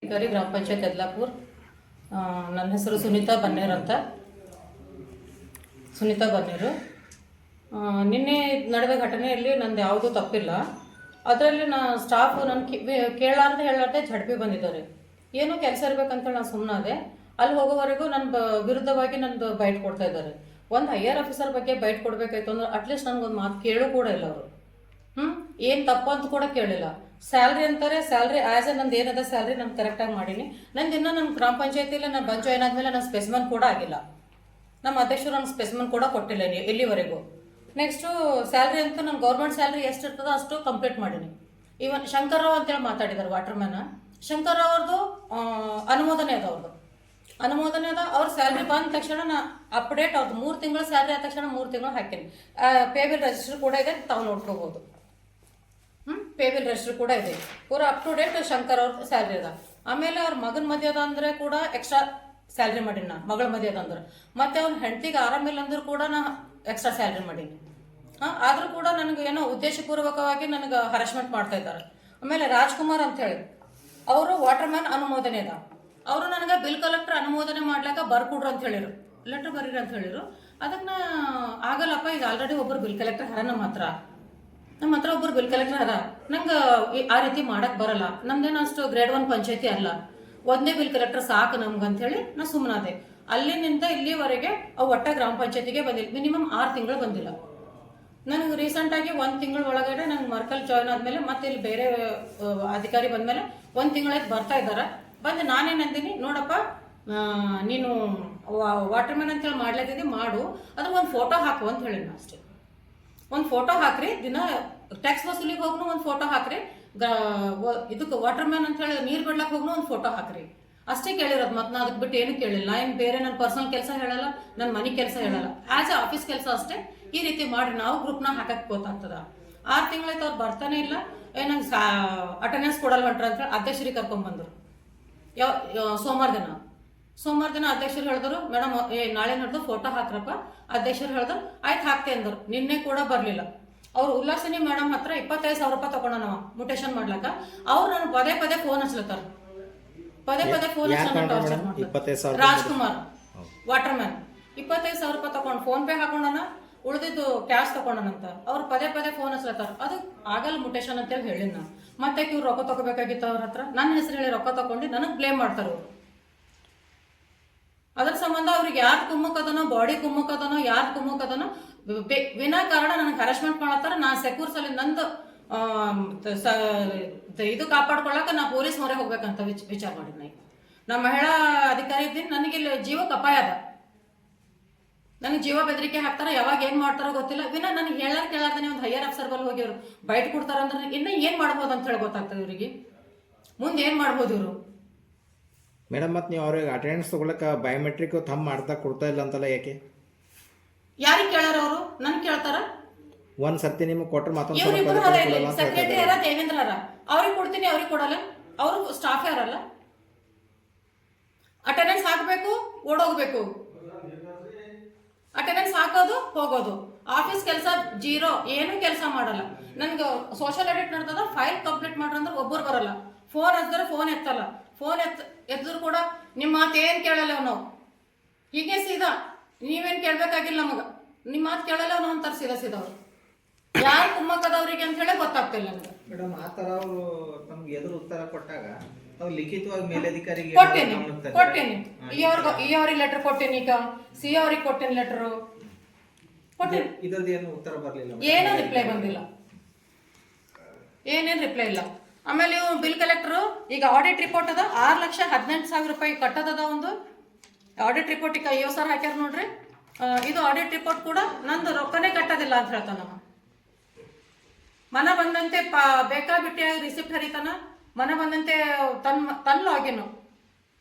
ಅಧಿಕಾರಿ ಗ್ರಾಮ ಪಂಚಾಯತ್ ಯದ್ಲಾಪುರ್. ನನ್ನ ಹೆಸರು ಸುನೀತಾ ಬನ್ನೇರ್ ಅಂತ. ಸುನೀತಾ ಬನ್ನೇರು. ನಿನ್ನೆ ನಡೆದ ಘಟನೆಯಲ್ಲಿ ನಂದು ಯಾವುದೂ ತಪ್ಪಿಲ್ಲ. ಅದರಲ್ಲಿ ಸ್ಟಾಫ್ ನನ್ನ ಕೇಳಾರ್ದೆ ಝಡ್ಪಿ ಬಂದಿದ್ದಾರೆ. ಏನೋ ಕೆಲಸ ಇರಬೇಕಂತೇಳಿ ನಾನು ಸುಮ್ಮನಾದೆ. ಅಲ್ಲಿ ಹೋಗೋವರೆಗೂ ನನ್ನ ವಿರುದ್ಧವಾಗಿ ನಂದು ಬೈಟ್ ಕೊಡ್ತಾ ಇದ್ದಾರೆ. ಒಂದು ಹೈಯರ್ ಆಫೀಸರ್ ಬಗ್ಗೆ ಬೈಟ್ ಕೊಡಬೇಕಾಯ್ತು ಅಂದ್ರೆ ಅಟ್ಲೀಸ್ಟ್ ನನಗೊಂದು ಮಾತು ಕೇಳು ಕೂಡ ಇಲ್ಲ ಅವರು. ಏನು ತಪ್ಪು ಅಂತ ಕೂಡ ಕೇಳಿಲ್ಲ. ಸ್ಯಾಲ್ರಿ ಅಂತಾರೆ, ಸ್ಯಾಲ್ರಿ ಆ್ಯಸ್ ಎ ನಂದು ಏನದ ಸ್ಯಾಲ್ರಿ ನಾನು ಕರೆಕ್ಟಾಗಿ ಮಾಡೀನಿ. ನಂದು ಇನ್ನೂ ನನ್ನ ಗ್ರಾಮ ಪಂಚಾಯತಿಯಲ್ಲಿ ನಾನು ಬಂದು ಜಾಯ್ನ್ ಆದಮೇಲೆ ನನ್ನ ಸ್ಪೆಸಿಮನ್ ಕೂಡ ಆಗಿಲ್ಲ. ನಮ್ಮ ಅಧ್ಯಕ್ಷರು ನನ್ನ ಸ್ಪೆಸಿಮನ್ ಕೂಡ ಕೊಟ್ಟಿಲ್ಲ ಇಲ್ಲಿವರೆಗೂ. ನೆಕ್ಸ್ಟು ಸ್ಯಾಲ್ರಿ ಅಂತ ನನ್ನ ಗೌರ್ಮೆಂಟ್ ಸ್ಯಾಲ್ರಿ ಎಷ್ಟು ಇರ್ತದೋ ಅಷ್ಟು ಕಂಪ್ಲೀಟ್ ಮಾಡೀನಿ. ಈವನ್ ಶಂಕರ್ರಾವ್ ಅಂತೇಳಿ ಮಾತಾಡಿದ್ದಾರೆ ವಾಟರ್ಮ್ಯಾನ್. ಶಂಕರ್ರಾವ್ ಅವ್ರದ್ದು ಅನುಮೋದನೆ ಅದ, ಅನುಮೋದನೆ ಅದ. ಅವ್ರ ಸ್ಯಾಲ್ರಿ ಬಂದ ತಕ್ಷಣ ನಾ ಅಪ್ಡೇಟ್ ಅವ್ರದ್ದು 3 ತಿಂಗಳ ಸ್ಯಾಲ್ರಿ ಆದ ತಕ್ಷಣ 3 ತಿಂಗಳು ಹಾಕೀನಿ. ಪೇ ಬಿಲ್ ರಿಜಿಸ್ಟರ್ ಕೂಡ ಇದೆ, ತಾವು ನೋಡ್ಕೋಬೋದು. ಪೇ ಬಿಲ್ ರಿಜಿಸ್ಟರ್ ಕೂಡ ಇದೆ. ಪೂರಾ ಅಪ್ ಟು ಡೇಟ್ ಶಂಕರ್ ಅವ್ರ ಸ್ಯಾಲ್ರಿ ಅದ. ಆಮೇಲೆ ಅವ್ರ ಮಗನ ಮದುವೆ ಅದ ಅಂದರೆ ಕೂಡ ಎಕ್ಸ್ಟ್ರಾ ಸ್ಯಾಲ್ರಿ ಮಾಡೀನಿ ನಾ. ಮಗಳ ಮದುವೆ ಅದ ಅಂದ್ರೆ ಮತ್ತೆ ಅವ್ನ ಹೆಂಡತಿಗೆ ಆರಾಮಿಲ್ಲ ಅಂದ್ರೂ ಕೂಡ ನಾ ಎಕ್ಸ್ಟ್ರಾ ಸ್ಯಾಲ್ರಿ ಮಾಡೀನಿ. ಆದರೂ ಕೂಡ ನನಗೆ ಏನೋ ಉದ್ದೇಶಪೂರ್ವಕವಾಗಿ ನನಗೆ ಹರಾಸ್ಮೆಂಟ್ ಮಾಡ್ತಾ ಇದ್ದಾರೆ. ಆಮೇಲೆ ರಾಜ್ಕುಮಾರ್ ಅಂತ ಹೇಳಿ ಅವರು ವಾಟರ್ಮ್ಯಾನ್ ಅನುಮೋದನೆ ಅದ. ಅವರು ನನಗೆ ಬಿಲ್ ಕಲೆಕ್ಟರ್ ಅನುಮೋದನೆ ಮಾಡ್ಲಾಕ ಬರ್ಕೊಡ್ರು ಅಂತ ಹೇಳಿರು, ಲೆಟರ್ ಬರೀರಿ ಅಂತ ಹೇಳಿರು. ಅದಕ್ಕೆ ನಾ ಆಗಲ್ಲಪ್ಪ, ಈಗ ಆಲ್ರೆಡಿ ಒಬ್ಬರು ಬಿಲ್ ಕಲೆಕ್ಟರ್ ಹರ ನಮ್ಮ ಹತ್ರ ಒಬ್ಬರು ಬಿಲ್ ಕಲೆಕ್ಟರ್ ಹರ. ನಂಗೆ ಆ ರೀತಿ ಮಾಡಕ್ ಬರಲ್ಲ. ನಮ್ದೇನು ಅಷ್ಟು ಗ್ರೇಡ್ 1 ಪಂಚಾಯತಿ ಅಲ್ಲ, ಒಂದೇ ಬಿಲ್ ಕಲೆಕ್ಟರ್ ಸಾಕು ನಮ್ಗೆ ಅಂತ ಹೇಳಿ ನಾ ಸುಮ್ಮನಾದೆ. ಅಲ್ಲಿನಿಂದ ಇಲ್ಲಿವರೆಗೆ ಅವು ಒಟ್ಟ ಗ್ರಾಮ ಪಂಚಾಯತಿಗೆ ಬಂದಿಲ್ಲ. ಮಿನಿಮಮ್ 6 ತಿಂಗಳು ಬಂದಿಲ್ಲ. ನನಗೆ ರೀಸೆಂಟಾಗಿ 1 ತಿಂಗಳ ಒಳಗಡೆ ನಂಗೆ ಮರ್ಕಲ್ ಜಾಯ್ನ್ ಆದಮೇಲೆ ಮತ್ತೆ ಇಲ್ಲಿ ಬೇರೆ ಅಧಿಕಾರಿ ಬಂದಮೇಲೆ 1 ತಿಂಗಳಾಯ್ತು ಬರ್ತಾ ಇದ್ದಾರೆ. ಬಂದು ನಾನೇನಂತೀನಿ, ನೋಡಪ್ಪ ನೀನು ವಾಟರ್ಮ್ಯಾನ್ ಅಂತೇಳಿ ಮಾಡ್ಲತ್ತಿದ್ದಿ ಮಾಡು, ಅದ್ರ ಒಂದು ಫೋಟೋ ಹಾಕು ಅಂತ ಹೇಳಿ ನಾ ಅಷ್ಟೇ. ಒಂದು ಫೋಟೋ ಹಾಕ್ರಿ, ದಿನ ಟ್ಯಾಕ್ಸ್ ವಸೂಲಿಗೆ ಹೋಗ್ನು ಒಂದು ಫೋಟೋ ಹಾಕ್ರಿ, ಇದಕ್ಕೆ ವಾಟರ್ಮ್ಯಾನ್ ಅಂತ ಹೇಳಿ ನೀರು ಬಿಡ್ಲಕ್ಕೆ ಹೋಗ್ನು ಒಂದು ಫೋಟೋ ಹಾಕ್ರಿ ಅಷ್ಟೇ ಕೇಳಿರೋದು. ಮತ್ತೆ ನಾ ಅದಕ್ಕೆ ಬಿಟ್ಟು ಏನು ಕೇಳಿಲ್ಲ. ಏನು ಬೇರೆ ನನ್ನ ಪರ್ಸನಲ್ ಕೆಲಸ ಹೇಳಲ್ಲ, ನನ್ನ ಮನೆ ಕೆಲಸ ಹೇಳಲ್ಲ, ಆ್ಯಸ್ ಎ ಆಫೀಸ್ ಕೆಲಸ ಅಷ್ಟೇ. ಈ ರೀತಿ ಮಾಡಿ ನಾವು ಗ್ರೂಪ್ನಾಗ ಹಾಕಕ್ಕೆ ಗೊತ್ತಾಗ್ತದ. 6 ತಿಂಗಳಾಯ್ತು ಅವ್ರು ಬರ್ತಾನೆ ಇಲ್ಲ. ನಂಗೆ ಅಟೆಂಡೆನ್ಸ್ ಕೊಡಲ್ಲ ಹೊಂಟ್ರ ಅಂತ ಹೇಳಿ ಅಧ್ಯಕ್ಷರಿಗೆ ಕರ್ಕೊಂಡ್ಬಂದರು. ಸೋಮವಾರ ದಿನ ಅಧ್ಯಕ್ಷರು ಹೇಳಿದ್ರು, ಮೇಡಮ್ ನಾಳೆ ನಡೆದು ಫೋಟೋ ಹಾಕ್ರಪ್ಪ. ಅಧ್ಯಕ್ಷರು ಹೇಳಿದ್ರು ಆಯ್ತು ಹಾಕ್ತೆ ಅಂದರು. ನಿನ್ನೆ ಕೂಡ ಬರಲಿಲ್ಲ. ಅವ್ರು ಉಲ್ಲಾಸಿನಿ ಮೇಡಮ್ ಹತ್ರ 25,000 ರೂಪಾಯಿ ತಗೊಂಡ ನಾವು ಮುಟೇಶನ್ ಮಾಡ್ಲಕ್ಕ. ಅವ್ರು ನಾನು ಪದೇ ಫೋನ್ ಹಚ್ಲತ್ತಾರ, ಪದೇ ಫೋನ್ ಹಚ್ಲ. ರಾಜ್ಕುಮಾರ್ ವಾಟರ್ಮ್ಯಾನ್ 25,000 ರೂಪಾಯಿ ತಗೊಂಡು ಫೋನ್ ಪೇ ಹಾಕೊಂಡನ, ಉಳಿದಿದ್ದು ಕ್ಯಾಶ್ ತಗೊಂಡನಂತ. ಅವ್ರು ಪದೇ ಫೋನ್ ಹಚ್ಲತ್ತಾರ. ಅದು ಆಗಲ್ಲ ಮುಟೇಶನ್ ಅಂತೇಳಿ ಹೇಳಿನ ನಾ. ಮತ್ತೆ ಇವ್ರು ರೊಕ್ಕ ತಗೋಬೇಕಾಗಿತ್ತು ಅವ್ರ ಹತ್ರ. ನನ್ನ ಹೆಸರು ಹೇಳಿ ರೊಕ್ಕ ತಗೊಂಡು ನನಗೆ ಬ್ಲೇಮ್ ಮಾಡ್ತಾರೆ ಅವರು. ಅದ್ರ ಸಂಬಂಧ ಅವ್ರಿಗೆ ಯಾರು ಕುಮ್ಮಕ್ಕದನೋ, ಬಾಡಿ ಕುಮ್ಮಕ್ಕದನೋ, ಯಾರು ಕುಮ್ಮಕ್ಕದನೋ ವಿನಾಕಾರಣ ನನಗೆ ಹರಾಸ್ಮೆಂಟ್ ಮಾಡತ್ತಾರ. ನಾ ಸೆಕ್ಯೂರ್ ಸಲ ನಂದು ಇದು ಕಾಪಾಡ್ಕೊಳ್ಳಕ ನಾ ಪೊಲೀಸ್ ಮೊರೆ ಹೋಗ್ಬೇಕಂತ ವಿಚಾರ ಮಾಡಿದ್ನ. ನಾ ಮಹಿಳಾ ಅಧಿಕಾರಿ ಇದ್ದೀನಿ, ನನಗೆ ಇಲ್ಲಿ ಜೀವಕ್ಕೆ ಅಪಾಯ ಅದ. ನನಗೆ ಜೀವ ಬೆದರಿಕೆ ಹಾಕ್ತಾರ, ಯಾವಾಗ ಏನ್ ಮಾಡ್ತಾರೋ ಗೊತ್ತಿಲ್ಲ. ವಿನ ನನಗೆ ಕೇಳಾರ್ದಾನೆ ಒಂದು ಹೈಯರ್ ಆಫೀಸರ್ ಬಲ್ ಹೋಗಿವ್ರು ಬೈಟ್ ಕೊಡ್ತಾರ ಅಂದ್ರೆ ಇನ್ನ ಏನ್ ಮಾಡ್ಬೋದು ಅಂತ ಹೇಳಿ ಗೊತ್ತಾಗ್ತದೆ ಇವರಿಗೆ. ಮುಂದೆ ಏನ್ ಮಾಡ್ಬೋದು ಇವರು. ಮೇಡಮ್, ಮತ್ತೆ ನೀವು ಅವ್ರಿಗೆ ಅಟೆಂಡೆನ್ಸ್ ತಗೊಳಕ ಬಯೋಮೆಟ್ರಿಕ್ ಥಂಬ್ ಮಾಡ್ತಾ ಕೊಡ್ತಾ ಇಲ್ಲ ಅಂತಲ್ಲ, ಯಾಕೆ? ಯಾರಿಗೆ ಕೇಳಾರ ಅವರು? ನನ್ ಕೇಳ್ತಾರ. ಒಂದ್ ಸರ್ತಿ ನಿಮ್ಗೆ ಕೊಟ್ಟರೆ ಮತ್ತೊಂದು ಸೆಕ್ರೆಟರಿ ಯಾರ ದೇವೇಂದ್ರ ಅರ ಅವ್ರಿಗೆ ಕೊಡ್ತೀನಿ, ಅವ್ರಿಗೆ ಕೊಡಲ್ಲ. ಅವರು ಸ್ಟಾಫ್ ಯಾರಲ್ಲ. ಅಟೆಂಡೆನ್ಸ್ ಹಾಕ್ಬೇಕು, ಓಡೋಗ್ಬೇಕು. ಅಟೆಂಡೆನ್ಸ್ ಹಾಕೋದು ಹೋಗೋದು. ಆಫೀಸ್ ಕೆಲಸ ಜೀರೋ, ಏನು ಕೆಲಸ ಮಾಡಲ್ಲ. ನನ್ಗೆ ಸೋಷಿಯಲ್ ಆಡಿಟ್ ನಡ್ತದ, ಫೈಲ್ ಕಂಪ್ಲೀಟ್ ಮಾಡ್ರಿ ಅಂದ್ರೆ ಒಬ್ಬರು ಬರಲ್ಲ. ಫೋನ್ ಹಚ್ಚಿದ್ರೆ ಫೋನ್ ಎತ್ತಲ್ಲ. ಫೋನ್ ಎತ್ತಿದ್ರು ಕೂಡ ನಿಮ್ಮ ಮಾತು ಏನು ಕೇಳಲ್ಲ ನಾವು. ಹೀಗೆ ಸೀದಾ ನೀವೇನು ಕೇಳಬೇಕಾಗಿಲ್ಲ ನಮಗೆ, ನಿಮ್ಮ ಮಾತು ಕೇಳಲ್ಲ ನಾವು ಅಂತಾರೆ ಸೀದಾ ಅವ್ರು. ಯಾರು ಕುಮ್ಮಕ್ಕದವ್ರಿಗೆ ಅಂತ ಹೇಳಿ ಗೊತ್ತಾಗ್ತಿಲ್ಲ ನಮ್ಗೆ. ಮೇಡಮ್, ಆ ಥರ ಅವರು ನಮ್ಗೆ ಎದುರು ಉತ್ತರ ಕೊಟ್ಟಾಗ ನಾವು ಲಿಖಿತವಾಗಿ ಮೇಲಧಿಕಾರಿಗೆ ಕೊಟ್ಟೇನಿ. ಈ ಅವ್ರಿಗೆ ಲೆಟರ್ ಕೊಟ್ಟೇನಿ, ಈಗ ಸಿ ಅವ್ರಿಗೆ ಕೊಟ್ಟೇನಿ ಲೆಟರು ಕೊಟ್ಟೇನಿ. ಇದ್ರದ್ದು ಏನು ಉತ್ತರ ಬರಲಿಲ್ಲ, ಏನೂ ರಿಪ್ಲೈ ಬಂದಿಲ್ಲ, ಏನೇನು ರಿಪ್ಲೈ ಇಲ್ಲ. ಆಮೇಲೆ ಇವು ಬಿಲ್ ಕಲೆಕ್ಟರು ಈಗ ಆಡಿಟ್ ರಿಪೋರ್ಟ್ ಅದ 6,18,000 ರೂಪಾಯಿ ಕಟ್ಟದ. ಒಂದು ಆಡಿಟ್ ರಿಪೋರ್ಟ್ ಈಗ 50,000 ಹಾಕ್ಯಾರ ನೋಡ್ರಿ. ಇದು ಆಡಿಟ್ ರಿಪೋರ್ಟ್ ಕೂಡ ನಂದು ರೊಕ್ಕನೇ ಕಟ್ಟೋದಿಲ್ಲ ಅಂತ ಹೇಳ್ತಾನ. ಮನ ಬಂದಂತೆ ಬೇಕಾಬಿಟ್ಟಿ ರಿಸಿಪ್ಟ್ ಹರಿತಾನ. ಮನ ಬಂದಂತೆ ತನ್ನ ಲಾಗಿನ್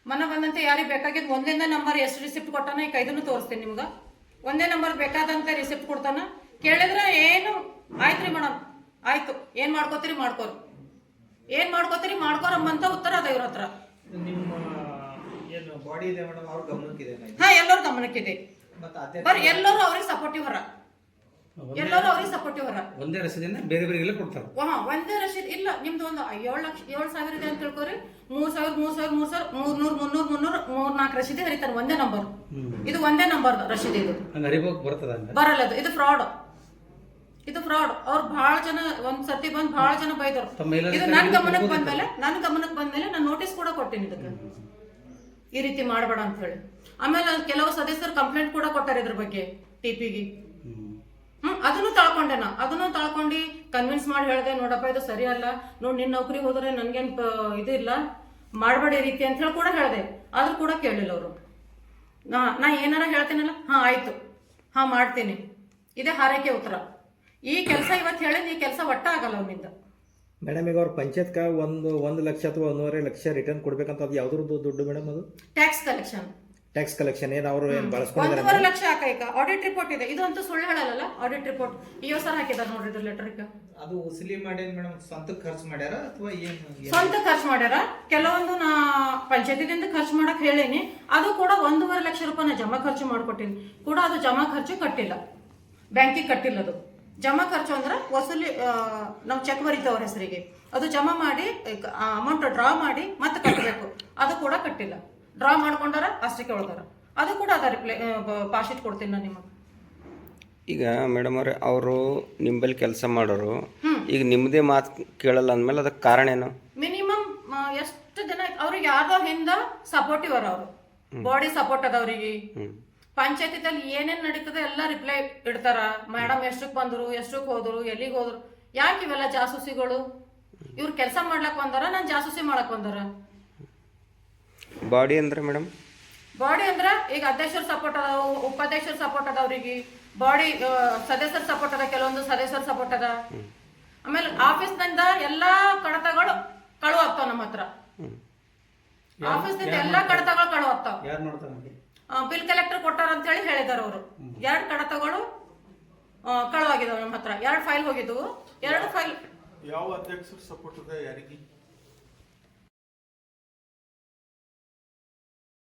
ಮನ ಬಂದಂತೆ ಯಾರಿಗೆ ಬೇಕಾಗಿದ್ದು ಒಂದೇ ನಂಬರ್ ಎಷ್ಟು ರಿಸಿಪ್ಟ್ ಕೊಟ್ಟಾನ, ಈಗ ಇದನ್ನು ತೋರಿಸ್ತೀನಿ ನಿಮ್ಗೆ. ಒಂದೇ ನಂಬರ್ ಬೇಕಾದಂತೆ ರಿಸಿಪ್ಟ್ ಕೊಡ್ತಾನ. ಕೇಳಿದ್ರೆ ಏನು ಆಯ್ತು ರೀ ಮೇಡಮ್, ಆಯ್ತು ಏನು ಮಾಡ್ಕೋತೀರಿ ಮಾಡ್ಕೋರಿ, ಏನು ಮಾಡ್ಕೋತೀರಿ ಮಾಡ್ಕೋರಮ್ಮಂತ ಉತ್ತರ ಅದ ಇವ್ರ ಹತ್ರ. ಹಾ, ಎಲ್ಲರೂ ಗಮನಕ್ಕಿದೆ. ಬರ್ರಿ ಎಲ್ಲರೂ ಅವ್ರಿಗೆ ಸಪೋರ್ಟಿವ್ ಹರ. ಎಲ್ಲರೂ ಅವ್ರಿಗೆ ಸಪೋರ್ಟಿವ್ ಅವರ. ಒಂದೇ ರಸೀದಿನ ಬೇರೆ ಬೇರೆ ಕೊಡ್ತಾರೆ. ಒಂದೇ ರಶೀದ್ ಇಲ್ಲ, ನಿಮ್ದು ಒಂದು 7,000 ಇದೆ ಅಂತ ತಿಳ್ಕೊರಿ, 3,000 3,4 ರಶೀದಿ ಹರಿತಾರೆ ಒಂದೇ ನಂಬರ್. ಇದು ಒಂದೇ ನಂಬರ್ ರಶೀದಿ, ಇದು ಬರಲ್ಲ. ಇದು ಫ್ರಾಡ್, ಇದು ಫ್ರಾಡ್. ಅವ್ರು ಬಹಳ ಜನ ಒಂದ್ ಸರ್ತಿ ಬಂದ್ ಬಹಳ ಜನ ಬೈದರು. ಇದು ನನ್ನ ಗಮನಕ್ಕೆ ಬಂದ್ಮೇಲೆ ನಾನು ನೋಟಿಸ್ ಕೂಡ ಕೊಟ್ಟೇನಿ ಇದಕ್ಕೆ, ಈ ರೀತಿ ಮಾಡಬೇಡ ಅಂತ ಹೇಳಿ. ಆಮೇಲೆ ಕೆಲವು ಸದಸ್ಯರು ಕಂಪ್ಲೇಂಟ್ ಕೂಡ ಕೊಟ್ಟಾರೆ ಇದ್ರ ಬಗ್ಗೆ ಟಿಪಿಗೆ. ಅದನ್ನು ತಾಳ್ಕೊಂಡು ಕನ್ವಿನ್ಸ್ ಮಾಡಿ ಹೇಳಿದೆ, ನೋಡಪ್ಪ ಇದು ಸರಿ ಅಲ್ಲ, ನೋಡಿ ನಿನ್ನ ನೌಕರಿ ಹೋದ್ರೆ ನನ್ಗೇನ್ ಇದು ಇಲ್ಲ, ಮಾಡಬೇಡಿ ರೀತಿ ಅಂತ ಹೇಳಿ ಕೂಡ ಹೇಳಿದೆ. ಆದ್ರೂ ಕೂಡ ಕೇಳಿಲ್ಲ ಅವರು. ನಾ ಏನಾರ ಹೇಳ್ತೀನಲ್ಲ, ಆಯ್ತು, ಮಾಡ್ತೀನಿ, ಇದೇ ಹಾರೈಕೆ ಉತ್ತರ. ಈ ಕೆಲಸ ಇವತ್ತು ಹೇಳಿದ್, ಈ ಕೆಲಸ ಒಟ್ಟ ಆಗಲ್ಲ ಅವನಿಂದ. ಮೇಡಮ್ ಈಗ ಅವ್ರ ಪಂಚಾಯತ್ಕ 1 ಲಕ್ಷ ಅಥವಾ 1.5 ಲಕ್ಷ ರಿಟರ್ನ್ ಕೊಡ್ಬೇಕಂತ ಅದು ಯಾವ್ದ್ರದ್ದು ದುಡ್ಡು ಮೇಡಮ್? ಅದು ಟ್ಯಾಕ್ಸ್ ಕಲೆಕ್ಷನ್ ಏನು ಅವರು ಏನು ಬಳಸ್ಕೊಂಡಿದ್ದಾರೆ? 1.5 ಲಕ್ಷ ಹಾಕ ಆಡಿಟ್ ರಿಪೋರ್ಟ್ ಇದೆ. ಇದು ಅಂತೂ ಸುಳ್ಳು ಹೇಳಲ್ಲ. ಆಡಿಟ್ ರಿಪೋರ್ಟ್ ಇಯೋ ಸರ್ ಹಾಕಿದಾರೆ ನೋಡ್ರಿ ಇದ್ರ ಲೆಟರ್. ಅದು ವಸೂಲಿ ಮಾಡಿ ಮೇಡಮ್ ಸ್ವಂತಕ್ಕೆ ಖರ್ಚು ಮಾಡ್ಯಾರ ಅಥವಾ ಏನು? ಸ್ವಂತ ಖರ್ಚು ಮಾಡ್ಯಾರ. ಕೆಲವೊಂದು ನಾ ಪಂಚಾಯತಿದಿಂದ ಖರ್ಚು ಮಾಡಕ್ ಹೇಳೇನಿ, ಅದು ಕೂಡ 1.5 ಲಕ್ಷ ರೂಪಾಯಿ ನಾ ಜಮಾ ಖರ್ಚು ಮಾಡ್ಕೊಟ್ಟಿನಿ ಕೂಡ. ಅದು ಜಮಾ ಖರ್ಚು ಕಟ್ಟಿಲ್ಲ, ಬ್ಯಾಂಕಿಗೆ ಕಟ್ಟಿಲ್ಲ. ಅದು ಜಮಾ ಖರ್ಚು ಅಂದ್ರೆ ವಸೂಲಿ, ನಾವು ಚೆಕ್ ಬರೀತೇವೆ ಅವ್ರ ಹೆಸರಿಗೆ, ಅದು ಜಮಾ ಮಾಡಿ ಅಮೌಂಟ್ ಡ್ರಾ ಮಾಡಿ ಮತ್ತೆ ಕಟ್ಟಬೇಕು. ಅದು ಕೂಡ ಕಟ್ಟಿಲ್ಲ. ಡ್ರಾ ಮಾಡ್ಕೊಂಡಾರ ಅಷ್ಟಕ್ಕೆ ಉಳ್ದಾರ. ಅದು ಕೂಡ ಅದ ಪಾಶೀಟ್ ಕೊಡ್ತೀನಿ ನಾನು ನಿಮಗೆ. ಈಗ ಮೇಡಮ್ ಅವ್ರೆ, ಅವರು ನಿಂಬಲ್ಲಿ ಕೆಲಸ ಮಾಡೋರು ಈಗ ನಿಮ್ಮದೇ ಮಾತು ಕೇಳಲ್ಲ ಅಂದಮೇಲೆ ಅದಕ್ಕೆ ಕಾರಣ ಏನು? ಮಿನಿಮಮ್ ಎಷ್ಟು ದಿನ ಅವ್ರಿಗೆ ಯಾವ್ದೋ ಹಿಂದ ಸಪೋರ್ಟಿವ್ ಅವ್ರ, ಅವರು ಬಾಡಿ ಸಪೋರ್ಟ್ ಅದ ಅವ್ರಿಗೆ. ಪಂಚಾಯತಿದಲ್ಲಿ ಏನೇನ್ ನಡೀತದೆ ಎಲ್ಲ ರಿಪ್ಲೈ ಇಡ್ತಾರ. ಮೇಡಮ್ ಎಷ್ಟಕ್ಕೆ ಬಂದ್ರು, ಎಷ್ಟಕ್ಕೆ ಹೋದ್ರು, ಎಲ್ಲಿಗೆ ಹೋದ್ರು. ಯಾಕೆ ಇವೆಲ್ಲ ಜಾಸೂಸಿಗಳು? ಇವ್ರು ಕೆಲಸ ಮಾಡ್ಲಕ್ ಬಂದಾರ, ನಾನು ಜಾಸೂಸಿ ಮಾಡಕ್ ಬಂದಾರ? ಬಾಡಿ ಅಂದ್ರೆ ಮೇಡಮ್, ಬಾಡಿ ಅಂದ್ರ ಈಗ ಅಧ್ಯಕ್ಷರ ಸಪೋರ್ಟ್ ಅದಾವ, ಉಪಾಧ್ಯಕ್ಷರ ಸಪೋರ್ಟ್ ಅದ ಅವ್ರಿಗೆ. ಬಾಡಿ ಸದಸ್ಯರ ಸಪೋರ್ಟ್ ಅದ, ಕೆಲವೊಂದು ಸದಸ್ಯರ ಸಪೋರ್ಟ್ ಅದ. ಆಮೇಲೆ ಆಫೀಸ್ನಿಂದ ಎಲ್ಲಾ ಕಡತಗಳು ಕಳು ಆಗ್ತಾವ ನಮ್ಮ ಹತ್ರ. ಆಫೀಸ್ನಿಂದ ಎಲ್ಲಾ ಕಡತಗಳು ಕಳು ಆಗ್ತಾವ. ಬಿಲ್ ಕಲೆಕ್ಟರ್ ಕೊಟ್ಟಾರ ಅಂತ ಹೇಳಿ ಹೇಳಿದಾರ ಅವರು. 2 ಕಡತಗಳು ಕಳುವಾಗಿದಾವ ನಮ್ಮ ಹತ್ರ. 2 ಫೈಲ್ ಹೋಗಿದ್ವು. 2 ಫೈಲ್ ಯಾವ ಅಧ್ಯಕ್ಷರ ಸಪೋರ್ಟ್ ಇದೆ ಯಾರಿಗೆ?